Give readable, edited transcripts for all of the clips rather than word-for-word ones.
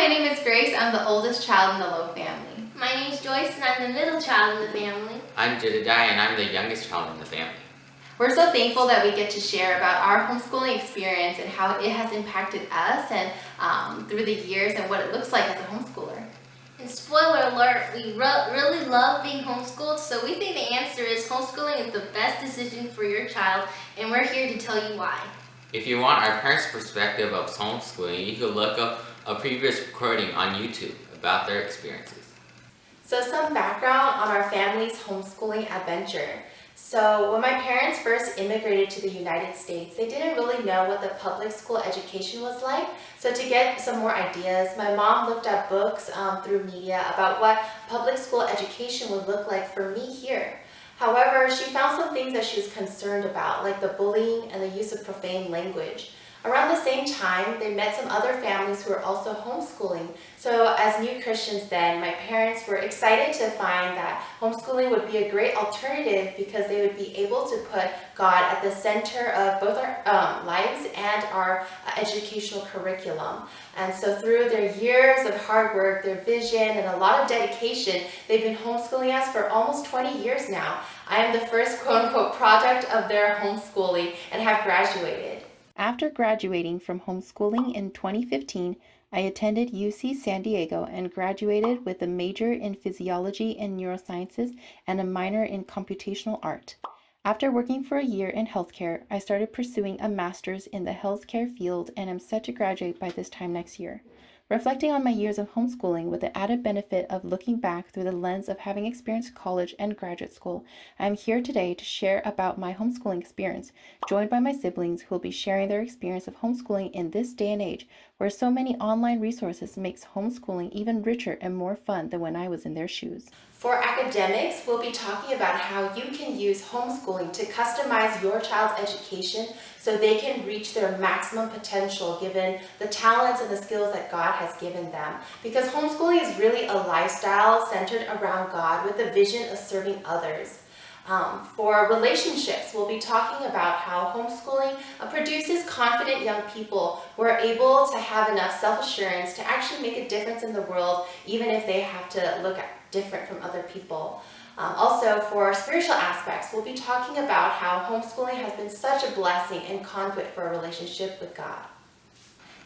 my name is Grace. I'm the oldest child in the Lowe family. My name is Joyce and I'm the middle child in the family. I'm Jedediah and I'm the youngest child in the family. We're so thankful that we get to share about our homeschooling experience and how it has impacted us and through the years and what it looks like as a homeschooler. And spoiler alert, we really love being homeschooled, so we think the answer is homeschooling is the best decision for your child, and we're here to tell you why. If you want our parents' perspective of homeschooling, you can look up a previous recording on YouTube about their experiences. So some background on our family's homeschooling adventure. So when my parents first immigrated to the United States, they didn't really know what the public school education was like. So to get some more ideas, my mom looked at books through media about what public school education would look like for me here. However, she found some things that she was concerned about, like the bullying and the use of profane language. Around the same time, they met some other families who were also homeschooling. So as new Christians then, my parents were excited to find that homeschooling would be a great alternative because they would be able to put God at the center of both our lives and our educational curriculum. And so through their years of hard work, their vision, and a lot of dedication, they've been homeschooling us for almost 20 years now. I am the first quote-unquote product of their homeschooling and have graduated. After graduating from homeschooling in 2015, I attended UC San Diego and graduated with a major in physiology and neurosciences and a minor in computational art. After working for a year in healthcare, I started pursuing a master's in the healthcare field and am set to graduate by this time next year. Reflecting on my years of homeschooling with the added benefit of looking back through the lens of having experienced college and graduate school, I am here today to share about my homeschooling experience, joined by my siblings who will be sharing their experience of homeschooling in this day and age, where so many online resources makes homeschooling even richer and more fun than when I was in their shoes. For academics, we'll be talking about how you can use homeschooling to customize your child's education so they can reach their maximum potential given the talents and the skills that God has given them. Because homeschooling is really a lifestyle centered around God with the vision of serving others. For relationships, we'll be talking about how homeschooling produces confident young people who are able to have enough self-assurance to actually make a difference in the world, even if they have to look different from other people. Also, for spiritual aspects, we'll be talking about how homeschooling has been such a blessing and conduit for a relationship with God.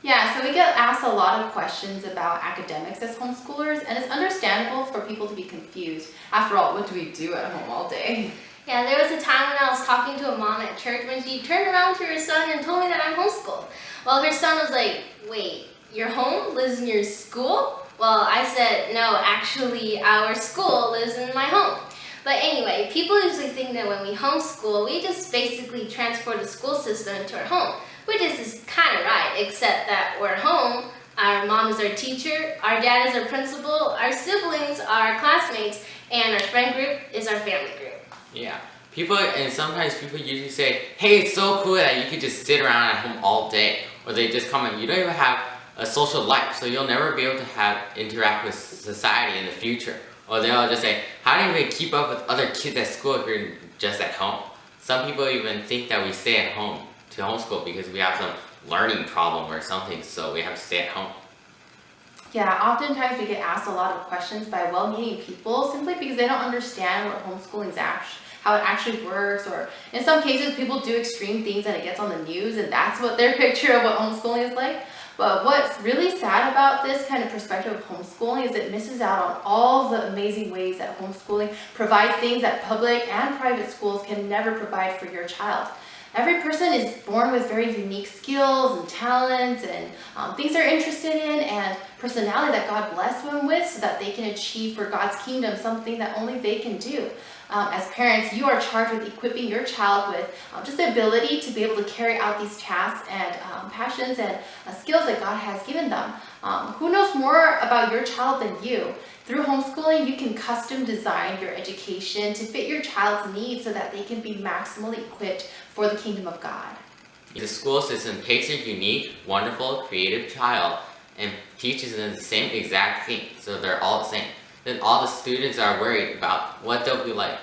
Yeah, so we get asked a lot of questions about academics as homeschoolers, and it's understandable for people to be confused. After all, what do we do at home all day? Yeah, there was a time when I was talking to a mom at church when she turned around to her son and told me that I'm homeschooled. Well, her son was like, wait, your home lives in your school? Well, I said, no, actually, our school lives in my home. But anyway, people usually think that when we homeschool, we just basically transport the school system into our home, which is kind of right, except that we're at home, our mom is our teacher, our dad is our principal, our siblings are our classmates, and our friend group is our family group. Yeah, sometimes people usually say, hey, it's so cool that you could just sit around at home all day. Or they just comment, you don't even have a social life, so you'll never be able to interact with society in the future. Or they'll just say, how do you even keep up with other kids at school if you're just at home? Some people even think that we stay at home to homeschool because we have some learning problem or something, so we have to stay at home. Yeah, oftentimes we get asked a lot of questions by well-meaning people simply because they don't understand what homeschooling is how it actually works, or in some cases people do extreme things and it gets on the news and that's what their picture of what homeschooling is like. But what's really sad about this kind of perspective of homeschooling is it misses out on all the amazing ways that homeschooling provides things that public and private schools can never provide for your child. Every person is born with very unique skills and talents and things they're interested in and personality that God blessed them with so that they can achieve for God's kingdom something that only they can do. As parents, you are charged with equipping your child with just the ability to be able to carry out these tasks and passions and skills that God has given them. Who knows more about your child than you? Through homeschooling, you can custom design your education to fit your child's needs so that they can be maximally equipped for the kingdom of God. The school system takes a unique, wonderful, creative child and teaches them the same exact thing, so they're all the same. Then all the students are worried about what they'll be like,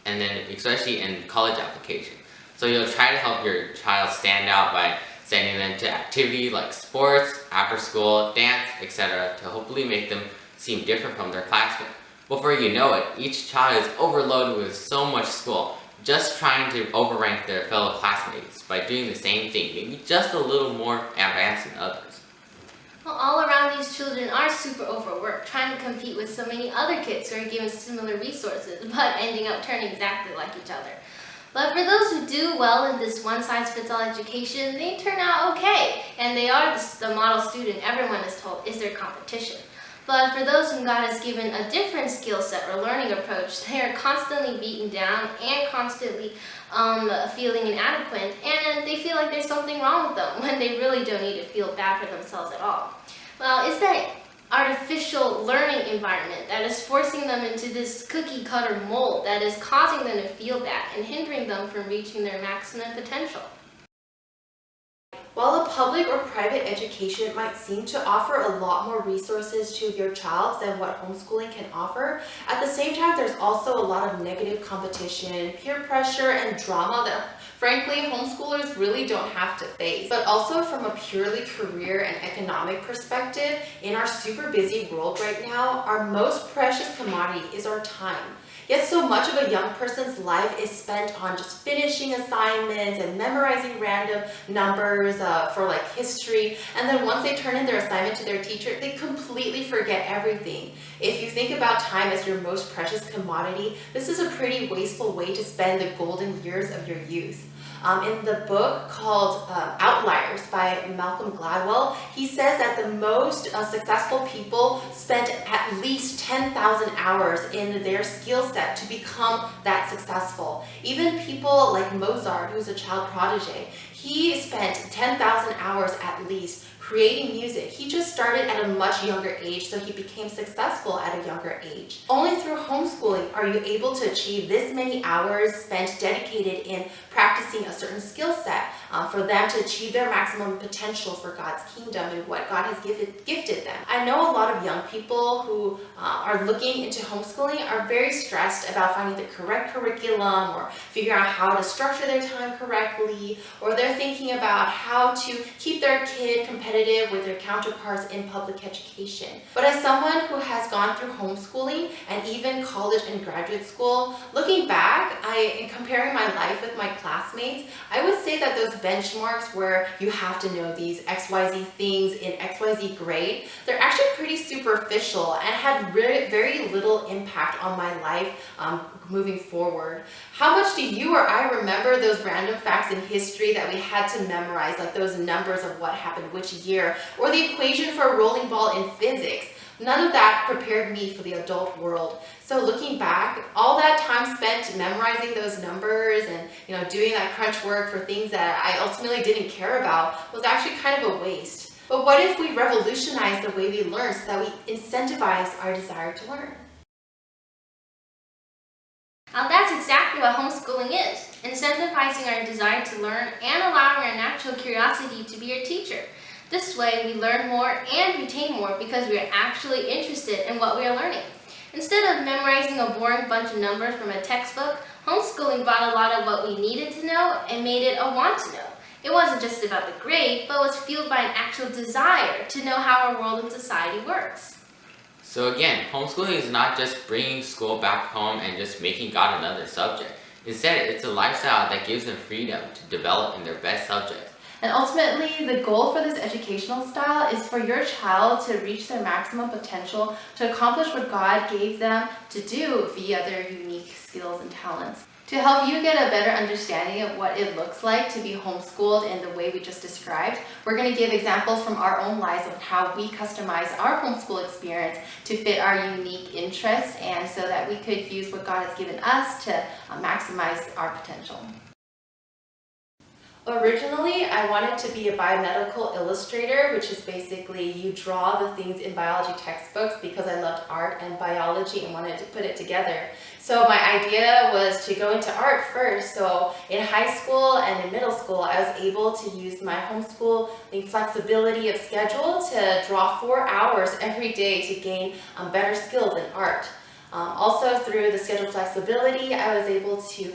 and then especially in college application. So you'll try to help your child stand out by sending them to activities like sports, after school, dance, etc. to hopefully make them seem different from their classmates. Before you know it, each child is overloaded with so much school, just trying to overrank their fellow classmates by doing the same thing, maybe just a little more advanced than others. Well, all around these children are super overworked, trying to compete with so many other kids who are given similar resources, but ending up turning exactly like each other. But for those who do well in this one-size-fits-all education, they turn out okay, and they are the model student everyone is told is their competition. But for those whom God has given a different skill set or learning approach, they are constantly beaten down and constantly feeling inadequate, and they feel like there's something wrong with them when they really don't need to feel bad for themselves at all. Well, it's that artificial learning environment that is forcing them into this cookie-cutter mold that is causing them to feel bad and hindering them from reaching their maximum potential. While a public or private education might seem to offer a lot more resources to your child than what homeschooling can offer, at the same time there's also a lot of negative competition, peer pressure, and drama that frankly homeschoolers really don't have to face. But also from a purely career and economic perspective, in our super busy world right now, our most precious commodity is our time. Yet so much of a young person's life is spent on just finishing assignments and memorizing random numbers for like history. And then once they turn in their assignment to their teacher, they completely forget everything. If you think about time as your most precious commodity, this is a pretty wasteful way to spend the golden years of your youth. In the book called Outliers by Malcolm Gladwell, he says that the most successful people spent at least 10,000 hours in their skill set to become that successful. Even people like Mozart, who's a child prodigy, he spent 10,000 hours at least creating music. He just started at a much younger age, so he became successful at a younger age. Only through homeschooling are you able to achieve this many hours spent dedicated in practicing a certain skill set for them to achieve their maximum potential for God's kingdom and what God has gifted them. I know a lot of young people who are looking into homeschooling are very stressed about finding the correct curriculum or figuring out how to structure their time correctly, or they're thinking about how to keep their kid competitive with their counterparts in public education. But as someone who has gone through homeschooling and even college and graduate school, looking back, in comparing my life with my classmates, I would say that those benchmarks where you have to know these XYZ things in XYZ grade, they're actually pretty superficial and had very little impact on my life moving forward. How much do you or I remember those random facts in history that we had to memorize, like those numbers of what happened which year, or the equation for a rolling ball in physics? None of that prepared me for the adult world. So looking back, all that time spent memorizing those numbers and doing that crunch work for things that I ultimately didn't care about was actually kind of a waste. But what if we revolutionize the way we learn so that we incentivize our desire to learn? That's exactly what homeschooling is, incentivizing our desire to learn and allowing our natural curiosity to be our teacher. This way, we learn more and retain more because we are actually interested in what we are learning. Instead of memorizing a boring bunch of numbers from a textbook, homeschooling brought a lot of what we needed to know and made it a want to know. It wasn't just about the grade, but was fueled by an actual desire to know how our world and society works. So again, homeschooling is not just bringing school back home and just making God another subject. Instead, it's a lifestyle that gives them freedom to develop in their best subjects. And ultimately, the goal for this educational style is for your child to reach their maximum potential, to accomplish what God gave them to do via their unique skills and talents. To help you get a better understanding of what it looks like to be homeschooled in the way we just described, we're going to give examples from our own lives of how we customize our homeschool experience to fit our unique interests and so that we could use what God has given us to maximize our potential. Originally, I wanted to be a biomedical illustrator, which is basically you draw the things in biology textbooks because I loved art and biology and wanted to put it together. So my idea was to go into art first. So in high school and in middle school, I was able to use my homeschooling flexibility of schedule to draw 4 hours every day to gain better skills in art. Also through the schedule flexibility, I was able to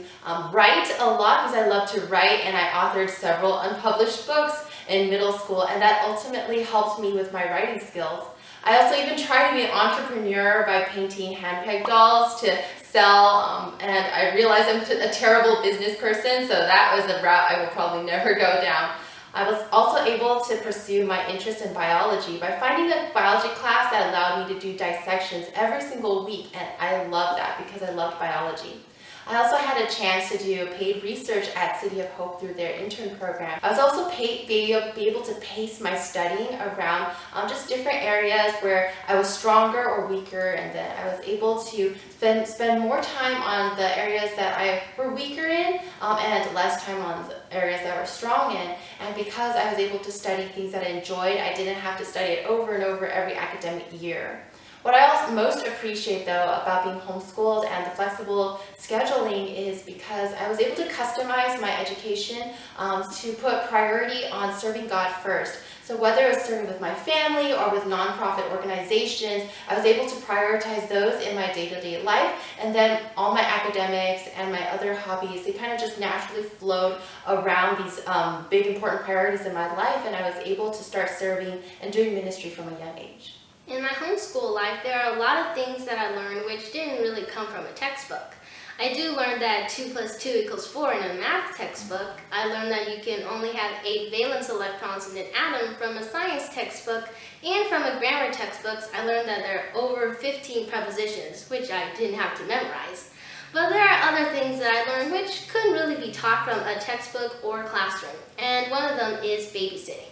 write a lot because I love to write, and I authored several unpublished books. in middle school, and that ultimately helped me with my writing skills. I also even tried to be an entrepreneur by painting hand-pegged dolls to sell, and I realized I'm a terrible business person, so that was a route I will probably never go down. I was also able to pursue my interest in biology by finding a biology class that allowed me to do dissections every single week, and I loved that because I loved biology. I also had a chance to do paid research at City of Hope through their intern program. I was also be able to pace my studying around just different areas where I was stronger or weaker, and then I was able to spend more time on the areas that I were weaker in and less time on the areas that I was strong in. And because I was able to study things that I enjoyed, I didn't have to study it over and over every academic year. What I also most appreciate though about being homeschooled and the flexible scheduling is because I was able to customize my education to put priority on serving God first. So whether it was serving with my family or with nonprofit organizations, I was able to prioritize those in my day-to-day life, and then all my academics and my other hobbies, they kind of just naturally flowed around these big important priorities in my life, and I was able to start serving and doing ministry from a young age. In my homeschool life, there are a lot of things that I learned which didn't really come from a textbook. I do learn that 2 + 2 = 4 in a math textbook. I learned that you can only have 8 valence electrons in an atom from a science textbook, and from a grammar textbook, I learned that there are over 15 prepositions, which I didn't have to memorize. But there are other things that I learned which couldn't really be taught from a textbook or classroom, and one of them is babysitting.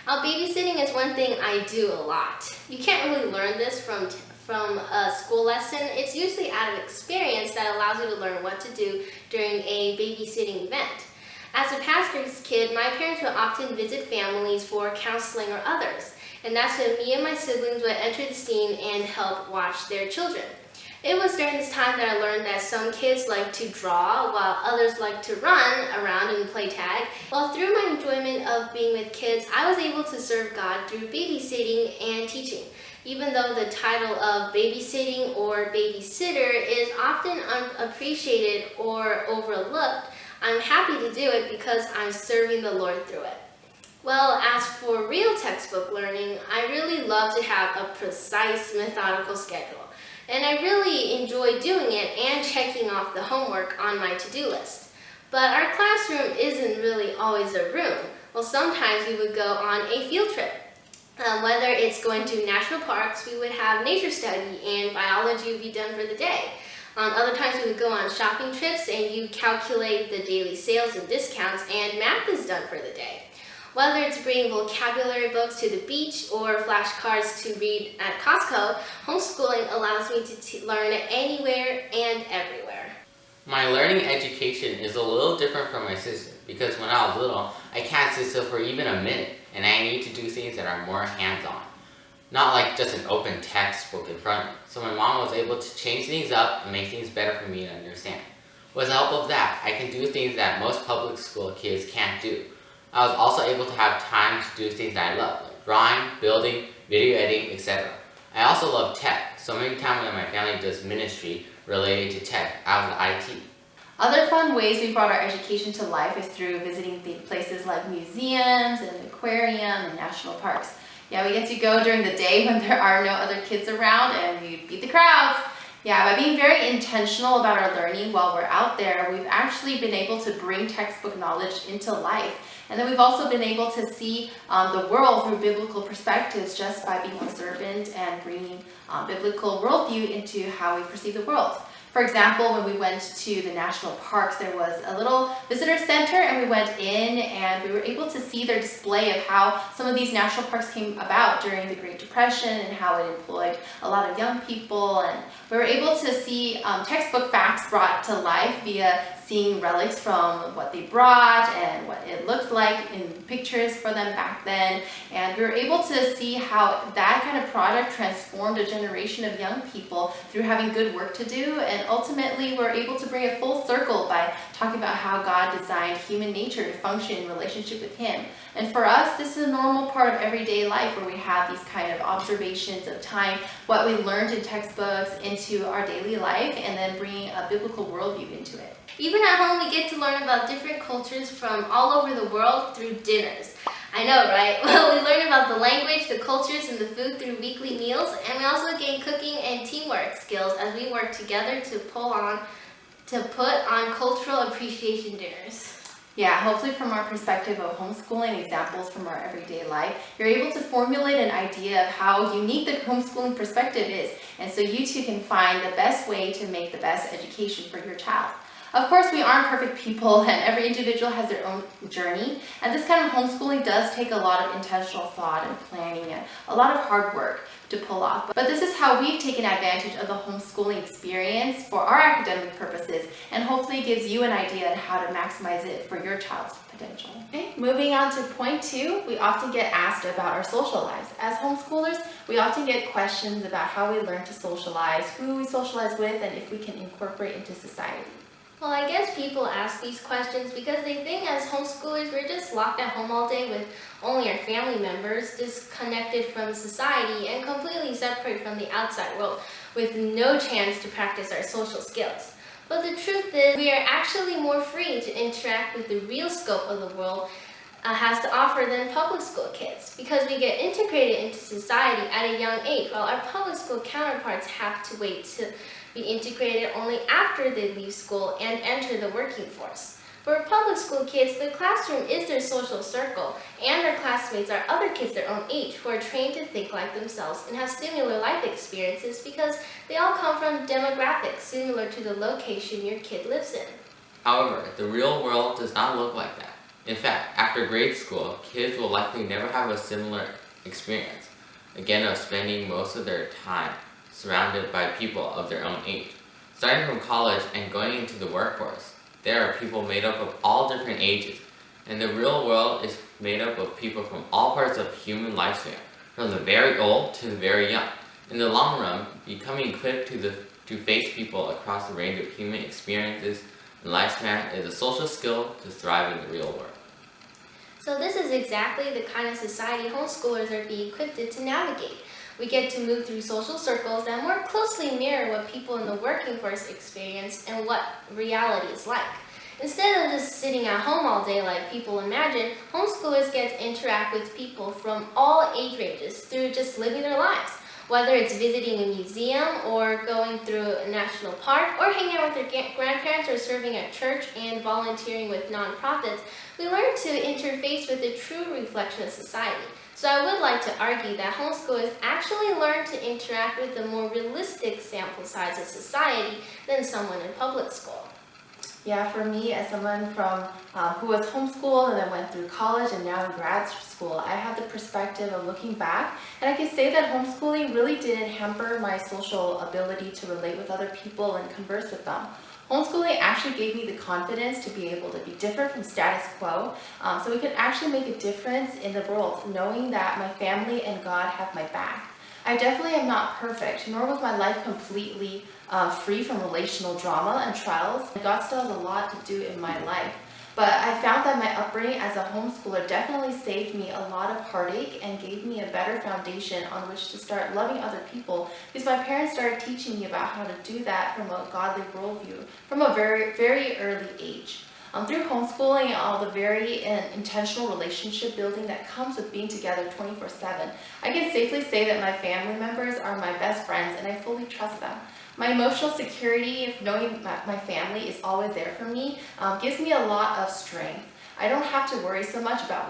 Now, babysitting is one thing I do a lot. You can't really learn this from a school lesson. It's usually out of experience that allows you to learn what to do during a babysitting event. As a pastor's kid, my parents would often visit families for counseling or others, and that's when me and my siblings would enter the scene and help watch their children. It was during this time that I learned that some kids like to draw while others like to run around and play tag. Well, through my enjoyment of being with kids, I was able to serve God through babysitting and teaching. Even though the title of babysitting or babysitter is often unappreciated or overlooked, I'm happy to do it because I'm serving the Lord through it. Well, as for real textbook learning, I really love to have a precise, methodical schedule. And I really enjoy doing it and checking off the homework on my to-do list. But our classroom isn't really always a room. Well, sometimes we would go on a field trip. Whether it's going to national parks, we would have nature study and biology would be done for the day. Other times we would go on shopping trips and you calculate the daily sales and discounts, and math is done for the day. Whether it's bringing vocabulary books to the beach or flashcards to read at Costco, homeschooling allows me to learn anywhere and everywhere. My learning education is a little different from my sister because when I was little, I can't sit still for even a minute, and I need to do things that are more hands-on. Not like just an open textbook in front of me. So my mom was able to change things up and make things better for me to understand. With the help of that, I can do things that most public school kids can't do. I was also able to have time to do things that I love, like drawing, building, video editing, etc. I also love tech, so many times when my family does ministry related to tech, I was IT. Other fun ways we brought our education to life is through visiting places like museums and an aquarium and national parks. Yeah, we get to go during the day when there are no other kids around and we beat the crowds. Yeah, by being very intentional about our learning while we're out there, we've actually been able to bring textbook knowledge into life. And then we've also been able to see the world through biblical perspectives just by being observant and bringing biblical worldview into how we perceive the world. For example, when we went to the national parks, there was a little visitor center, and we went in and we were able to see their display of how some of these national parks came about during the Great Depression and how it employed a lot of young people. And we were able to see textbook facts brought to life via seeing relics from what they brought and what it looked like in pictures for them back then. And we were able to see how that kind of product transformed a generation of young people through having good work to do. And ultimately, we're able to bring it full circle by talking about how God designed human nature to function in relationship with Him. And for us, this is a normal part of everyday life where we have these kind of observations of tying what we learned in textbooks into our daily life and then bringing a biblical worldview into it. Even at home, we get to learn about different cultures from all over the world through dinners. I know, right? Well, we learn about the language, the cultures, and the food through weekly meals, and we also gain cooking and teamwork skills as we work together to put on cultural appreciation dinners. Yeah, hopefully from our perspective of homeschooling, examples from our everyday life, you're able to formulate an idea of how unique the homeschooling perspective is, and so you too can find the best way to make the best education for your child. Of course, we aren't perfect people, and every individual has their own journey, and this kind of homeschooling does take a lot of intentional thought and planning and a lot of hard work to pull off. But this is how we've taken advantage of the homeschooling experience for our academic purposes, and hopefully gives you an idea on how to maximize it for your child's potential. Okay, moving on to point 2, we often get asked about our social lives. As homeschoolers, we often get questions about how we learn to socialize, who we socialize with, and if we can incorporate into society. Well, I guess people ask these questions because they think as homeschoolers we're just locked at home all day with only our family members, disconnected from society, and completely separate from the outside world with no chance to practice our social skills. But the truth is, we are actually more free to interact with the real scope of the world has to offer than public school kids, because we get integrated into society at a young age, while our public school counterparts have to wait to be integrated only after they leave school and enter the working force. For public school kids, the classroom is their social circle, and their classmates are other kids their own age who are trained to think like themselves and have similar life experiences because they all come from demographics similar to the location your kid lives in. However, the real world does not look like that. In fact, after grade school, kids will likely never have a similar experience, again of spending most of their time surrounded by people of their own age. Starting from college and going into the workforce, there are people made up of all different ages, and the real world is made up of people from all parts of human lifespan, from the very old to the very young. In the long run, becoming equipped to face people across a range of human experiences and lifespan is a social skill to thrive in the real world. So this is exactly the kind of society homeschoolers are being equipped to navigate. We get to move through social circles that more closely mirror what people in the working force experience and what reality is like. Instead of just sitting at home all day like people imagine, homeschoolers get to interact with people from all age ranges through just living their lives. Whether it's visiting a museum or going through a national park or hanging out with their grandparents or serving at church and volunteering with nonprofits, we learn to interface with a true reflection of society. So I would like to argue that homeschoolers actually learn to interact with a more realistic sample size of society than someone in public school. Yeah, for me, as someone who was homeschooled and then went through college and now in grad school, I have the perspective of looking back, and I can say that homeschooling really didn't hamper my social ability to relate with other people and converse with them. Homeschooling actually gave me the confidence to be able to be different from status quo, so we could actually make a difference in the world, knowing that my family and God have my back. I definitely am not perfect, nor was my life completely free from relational drama and trials. God still has a lot to do in my life. But I found that my upbringing as a homeschooler definitely saved me a lot of heartache and gave me a better foundation on which to start loving other people, because my parents started teaching me about how to do that from a godly worldview from a very, very early age. Through homeschooling, all the very intentional relationship building that comes with being together 24/7, I can safely say that my family members are my best friends and I fully trust them. My emotional security of knowing my family is always there for me gives me a lot of strength. I don't have to worry so much about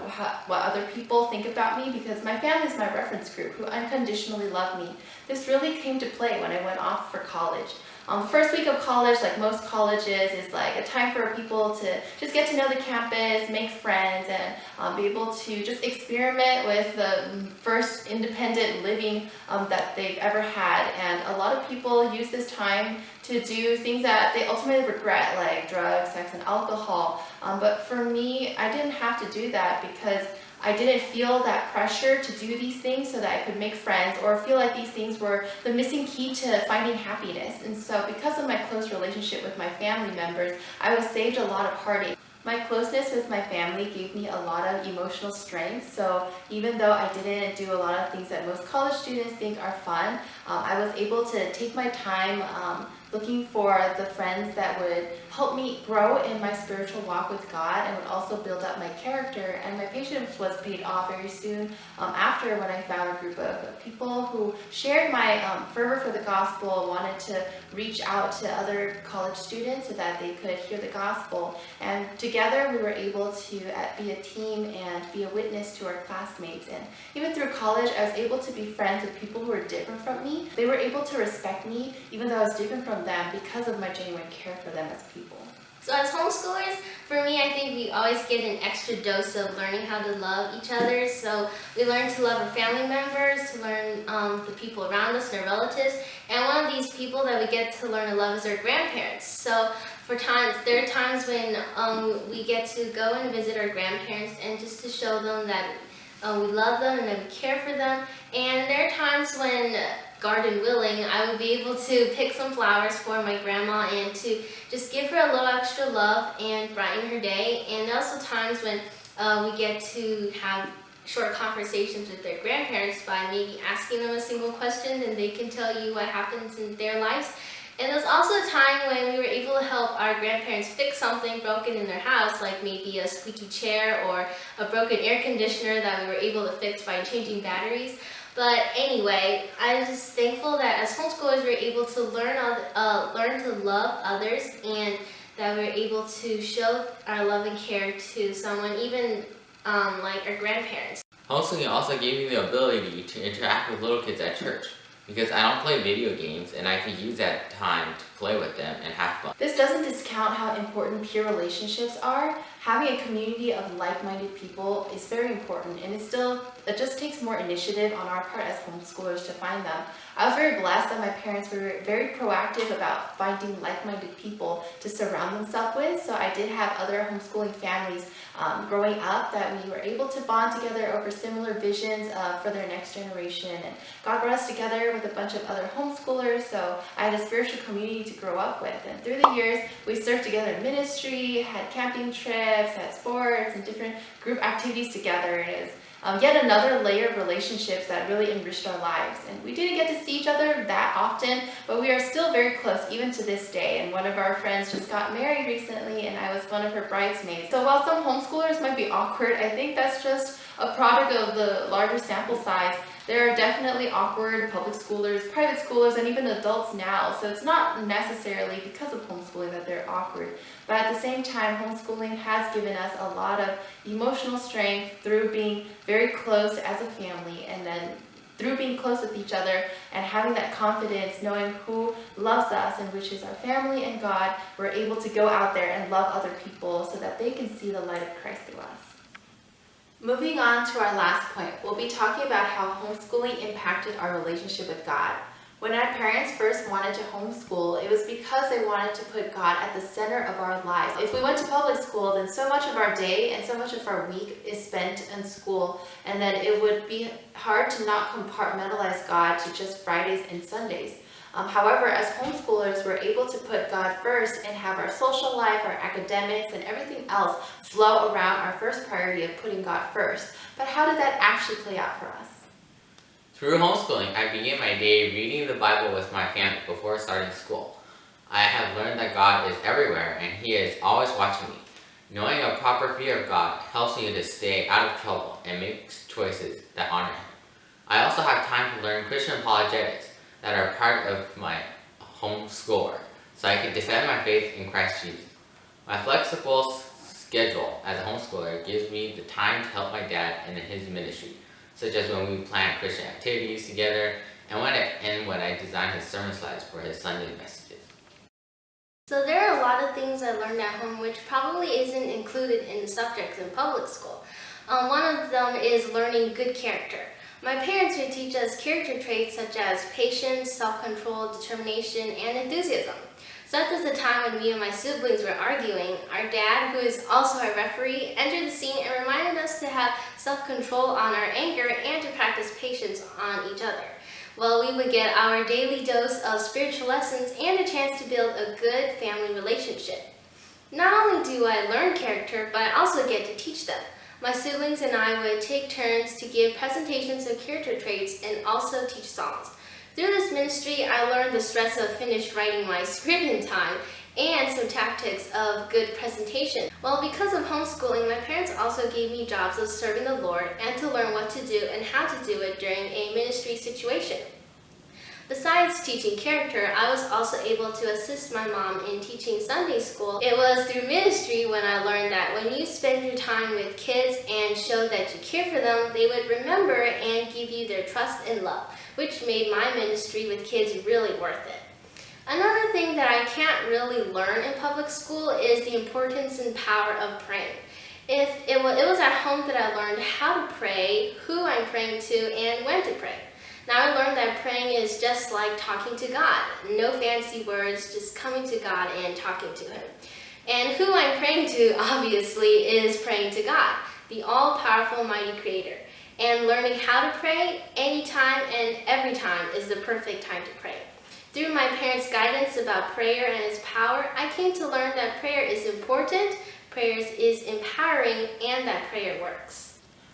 what other people think about me because my family is my reference group who unconditionally love me. This really came to play when I went off for college. The first week of college, like most colleges, is like a time for people to just get to know the campus, make friends, and be able to just experiment with the first independent living that they've ever had. And a lot of people use this time to do things that they ultimately regret, like drugs, sex, and alcohol. But for me, I didn't have to do that because I didn't feel that pressure to do these things so that I could make friends or feel like these things were the missing key to finding happiness. And so because of my close relationship with my family members, I was saved a lot of heartache. My closeness with my family gave me a lot of emotional strength, so even though I didn't do a lot of things that most college students think are fun, I was able to take my time looking for the friends that would help me grow in my spiritual walk with God and would also build up my character, and my patience was paid off very soon after when I found a group of people who shared my fervor for the gospel, wanted to reach out to other college students so that they could hear the gospel, and together we were able to be a team and be a witness to our classmates. And even through college, I was able to be friends with people who were different from me. They were able to respect me even though I was different from them because of my genuine care for them as people. So as homeschoolers, for me, I think we always get an extra dose of learning how to love each other. So we learn to love our family members, to learn the people around us, their relatives. And one of these people that we get to learn to love is our grandparents. So there are times when we get to go and visit our grandparents and just to show them that we love them and that we care for them. And there are times when, garden willing, I would be able to pick some flowers for my grandma and to just give her a little extra love and brighten her day. And there are also times when we get to have short conversations with their grandparents by maybe asking them a single question and they can tell you what happens in their lives. And there's also a time when we were able to help our grandparents fix something broken in their house, like maybe a squeaky chair or a broken air conditioner that we were able to fix by changing batteries. But anyway, I'm just thankful that as homeschoolers we're able to learn to love others, and that we're able to show our love and care to someone, even like our grandparents. Homeschooling also gave me the ability to interact with little kids at church, because I don't play video games and I can use that time to play with them and have fun. This doesn't discount how important peer relationships are. Having a community of like-minded people is very important, and it just takes more initiative on our part as homeschoolers to find them. I was very blessed that my parents were very proactive about finding like-minded people to surround themselves with, so I did have other homeschooling families growing up that we were able to bond together over similar visions for their next generation. And God brought us together with a bunch of other homeschoolers, so I had a spiritual community to grow up with. And through the years, we served together in ministry, had camping trips, had sports, and different group activities together. It is yet another layer of relationships that really enriched our lives. And we didn't get to see each other that often, but we are still very close even to this day. And one of our friends just got married recently, and I was one of her bridesmaids. So while some homeschoolers might be awkward, I think that's just a product of the larger sample size. There are definitely awkward public schoolers, private schoolers, and even adults now. So it's not necessarily because of homeschooling that they're awkward. But at the same time, homeschooling has given us a lot of emotional strength through being very close as a family, and then through being close with each other and having that confidence, knowing who loves us, and which is our family and God, we're able to go out there and love other people so that they can see the light of Christ through us. Moving on to our last point, we'll be talking about how homeschooling impacted our relationship with God. When our parents first wanted to homeschool, it was because they wanted to put God at the center of our lives. If we went to public school, then so much of our day and so much of our week is spent in school, and then it would be hard to not compartmentalize God to just Fridays and Sundays. However, as homeschoolers, we're able to put God first and have our social life, our academics, and everything else flow around our first priority of putting God first. But how did that actually play out for us? Through homeschooling, I began my day reading the Bible with my family before starting school. I have learned that God is everywhere and He is always watching me. Knowing a proper fear of God helps me to stay out of trouble and make choices that honor Him. I also have time to learn Christian apologetics that are part of my homeschool work, so I can defend my faith in Christ Jesus. My flexible schedule as a homeschooler gives me the time to help my dad in his ministry, such as when we plan Christian activities together and when I design his sermon slides for his Sunday messages. So there are a lot of things I learned at home which probably isn't included in the subjects in public school. One of them is learning good character. My parents would teach us character traits such as patience, self-control, determination, and enthusiasm. Such was the time when me and my siblings were arguing. Our dad, who is also our referee, entered the scene and reminded us to have self-control on our anger and to practice patience on each other. Well, we would get our daily dose of spiritual lessons and a chance to build a good family relationship. Not only do I learn character, but I also get to teach them. My siblings and I would take turns to give presentations of character traits and also teach songs. Through this ministry, I learned the stress of finished writing my script in time and some tactics of good presentation. Well, because of homeschooling, my parents also gave me jobs of serving the Lord and to learn what to do and how to do it during a ministry situation. Besides teaching character, I was also able to assist my mom in teaching Sunday school. It was through ministry when I learned that when you spend your time with kids and show that you care for them, they would remember and give you their trust and love, which made my ministry with kids really worth it. Another thing that I can't really learn in public school is the importance and power of praying. It was at home that I learned how to pray, who I'm praying to, and when to pray. Now I learned that praying is just like talking to God. No fancy words, just coming to God and talking to Him. And who I'm praying to, obviously, is praying to God, the all-powerful, mighty Creator. And learning how to pray anytime and every time is the perfect time to pray. Through my parents' guidance about prayer and its power, I came to learn that prayer is important, prayer is empowering, and that prayer works.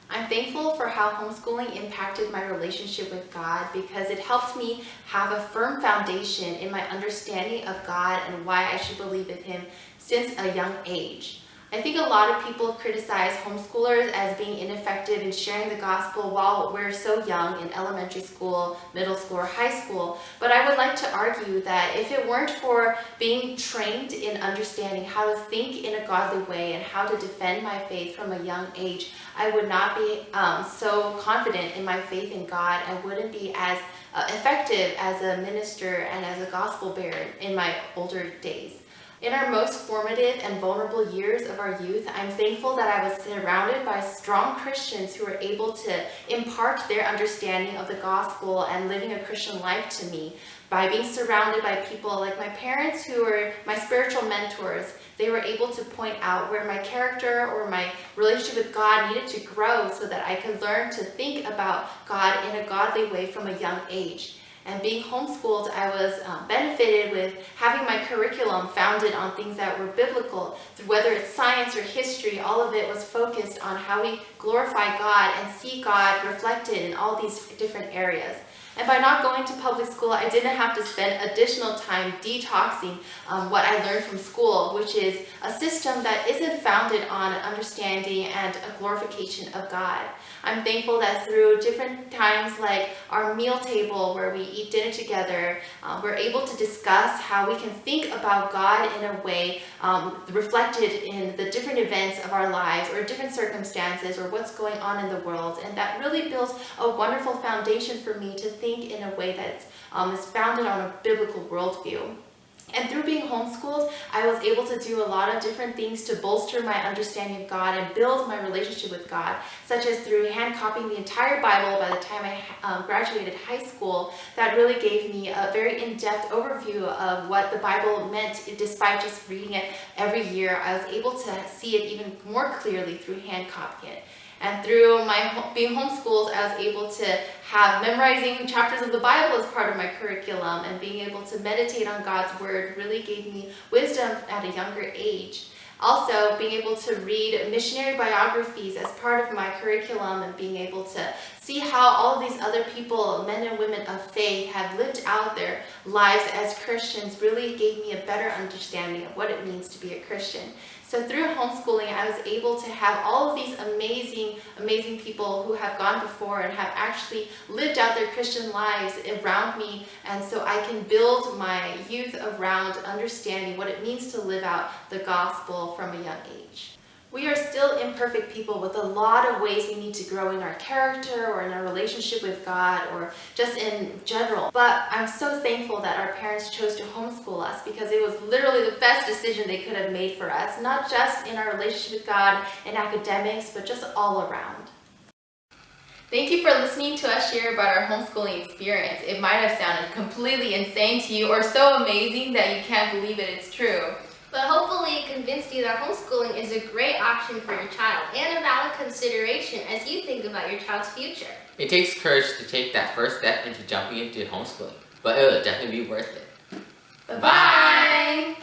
I'm thankful for how homeschooling impacted my relationship with God because it helped me have a firm foundation in my understanding of God and why I should believe in Him since a young age. I think a lot of people criticize homeschoolers as being ineffective in sharing the gospel while we're so young in elementary school, middle school, or high school, but I would like to argue that if it weren't for being trained in understanding how to think in a godly way and how to defend my faith from a young age, I would not be so confident in my faith in God and wouldn't be as effective as a minister and as a gospel bearer in my older days. In our most formative and vulnerable years of our youth, I'm thankful that I was surrounded by strong Christians who were able to impart their understanding of the gospel and living a Christian life to me. By being surrounded by people like my parents who were my spiritual mentors, they were able to point out where my character or my relationship with God needed to grow so that I could learn to think about God in a godly way from a young age. And being homeschooled, I was benefited with having my curriculum founded on things that were biblical. Whether it's science or history, all of it was focused on how we glorify God and see God reflected in all these different areas. And by not going to public school, I didn't have to spend additional time detoxing what I learned from school, which is a system that isn't founded on understanding and a glorification of God. I'm thankful that through different times like our meal table where we eat dinner together, we're able to discuss how we can think about God in a way reflected in the different events of our lives or different circumstances or what's going on in the world. And that really builds a wonderful foundation for me to think in a way that is founded on a biblical worldview. And through being homeschooled, I was able to do a lot of different things to bolster my understanding of God and build my relationship with God, such as through hand copying the entire Bible by the time I graduated high school. That really gave me a very in-depth overview of what the Bible meant despite just reading it every year. I was able to see it even more clearly through hand copying it. And through my being homeschooled, I was able to have memorizing chapters of the Bible as part of my curriculum, and being able to meditate on God's Word really gave me wisdom at a younger age. Also, being able to read missionary biographies as part of my curriculum and being able to see how all of these other people, men and women of faith, have lived out their lives as Christians really gave me a better understanding of what it means to be a Christian. So through homeschooling, I was able to have all of these amazing people who have gone before and have actually lived out their Christian lives around me. And so I can build my youth around understanding what it means to live out the gospel from a young age. We are still imperfect people with a lot of ways we need to grow in our character or in our relationship with God or just in general. But I'm so thankful that our parents chose to homeschool us because it was literally the best decision they could have made for us, not just in our relationship with God and academics, but just all around. Thank you for listening to us share about our homeschooling experience. It might have sounded completely insane to you or so amazing that you can't believe it's true. But hopefully it convinced you that homeschooling is a great option for your child and a valid consideration as you think about your child's future. It takes courage to take that first step into jumping into homeschooling, but it will definitely be worth it. Bye-bye.